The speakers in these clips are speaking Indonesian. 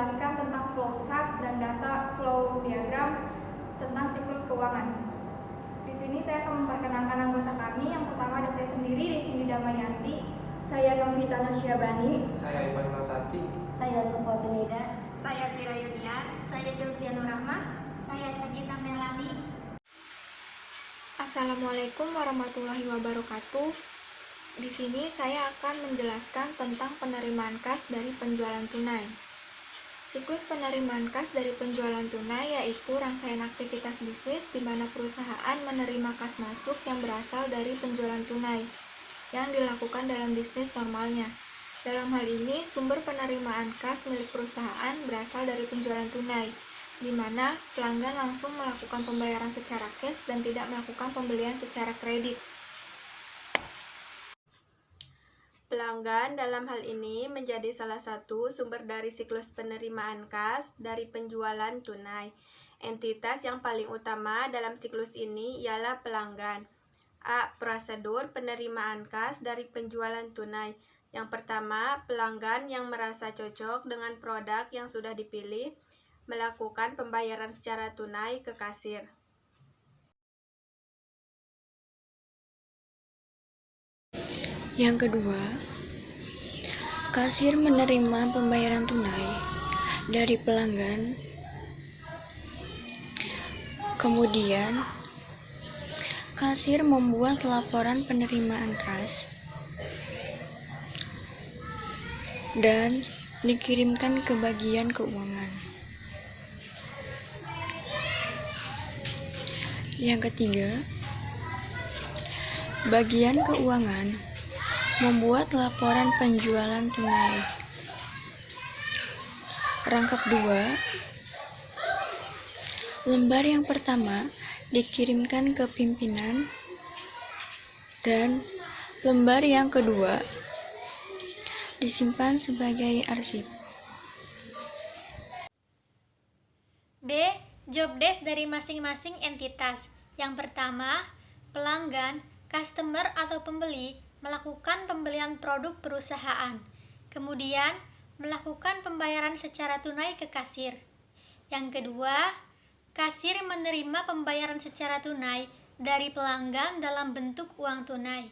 menjelaskan tentang flowchart dan data flow diagram tentang siklus keuangan. Di sini saya akan memperkenalkan anggota kami. Yang pertama ada saya sendiri, Devini Damayanti. Saya Novita Nusyabani. Saya Iman Rasati. Saya Sufa Tunida. Saya Pira Yuniar. Saya Sylvia Nurrahmah. Saya Sagita Melani. Assalamualaikum warahmatullahi wabarakatuh. Di sini saya akan menjelaskan tentang penerimaan kas dari penjualan tunai. Siklus penerimaan kas dari penjualan tunai yaitu rangkaian aktivitas bisnis di mana perusahaan menerima kas masuk yang berasal dari penjualan tunai yang dilakukan dalam bisnis normalnya. Dalam hal ini, sumber penerimaan kas milik perusahaan berasal dari penjualan tunai, di mana pelanggan langsung melakukan pembayaran secara cash dan tidak melakukan pembelian secara kredit. Pelanggan dalam hal ini menjadi salah satu sumber dari siklus penerimaan kas dari penjualan tunai. Entitas yang paling utama dalam siklus ini ialah pelanggan. A. Prosedur penerimaan kas dari penjualan tunai. Yang pertama, pelanggan yang merasa cocok dengan produk yang sudah dipilih melakukan pembayaran secara tunai ke kasir. Yang kedua, kasir menerima pembayaran tunai dari pelanggan. Kemudian, kasir membuat laporan penerimaan kas dan dikirimkan ke bagian keuangan. Yang ketiga, bagian keuangan membuat laporan penjualan tunai. Rangkap 2. Lembar yang pertama dikirimkan ke pimpinan dan lembar yang kedua disimpan sebagai arsip. B. Job desk dari masing-masing entitas. Yang pertama, pelanggan, customer atau pembeli melakukan pembelian produk perusahaan, kemudian melakukan pembayaran secara tunai ke kasir. Yang kedua, kasir menerima pembayaran secara tunai dari pelanggan dalam bentuk uang tunai,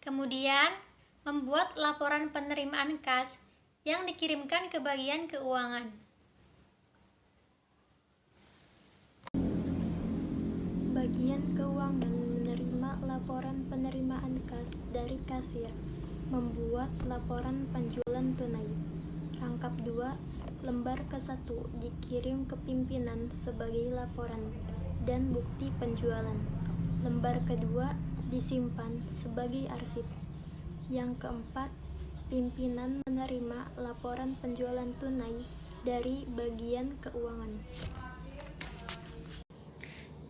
kemudian membuat laporan penerimaan kas yang dikirimkan ke bagian keuangan. Bagian keuangan menerima laporan penerimaan kas dari kasir, membuat laporan penjualan tunai. Rangkap 2, lembar ke-1 dikirim ke pimpinan sebagai laporan dan bukti penjualan. Lembar kedua disimpan sebagai arsip. Yang keempat, pimpinan menerima laporan penjualan tunai dari bagian keuangan.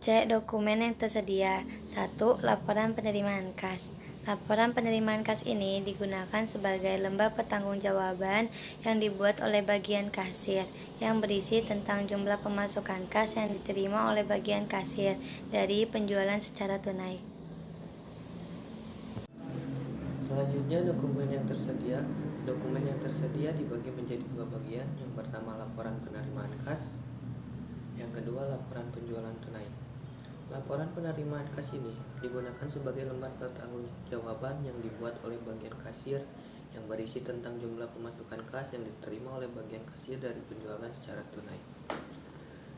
C. Dokumen yang tersedia. 1. Laporan penerimaan kas. Laporan penerimaan kas ini digunakan sebagai lembar pertanggungjawaban yang dibuat oleh bagian kasir yang berisi tentang jumlah pemasukan kas yang diterima oleh bagian kasir dari penjualan secara tunai. Selanjutnya, dokumen yang tersedia. Dokumen yang tersedia dibagi menjadi dua bagian. Yang pertama, laporan penerimaan kas. Yang kedua, laporan penjualan tunai. Laporan penerimaan kas ini digunakan sebagai lembar pertanggungjawaban yang dibuat oleh bagian kasir yang berisi tentang jumlah pemasukan kas yang diterima oleh bagian kasir dari penjualan secara tunai.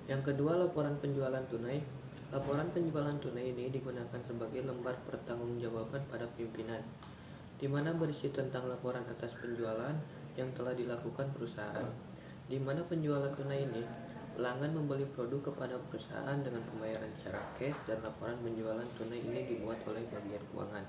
Yang kedua, laporan penjualan tunai. Laporan penjualan tunai ini digunakan sebagai lembar pertanggungjawaban pada pimpinan, di mana berisi tentang laporan atas penjualan yang telah dilakukan perusahaan, di mana penjualan tunai ini pelanggan membeli produk kepada perusahaan dengan pembayaran secara cash dan laporan penjualan tunai ini dibuat oleh bagian keuangan.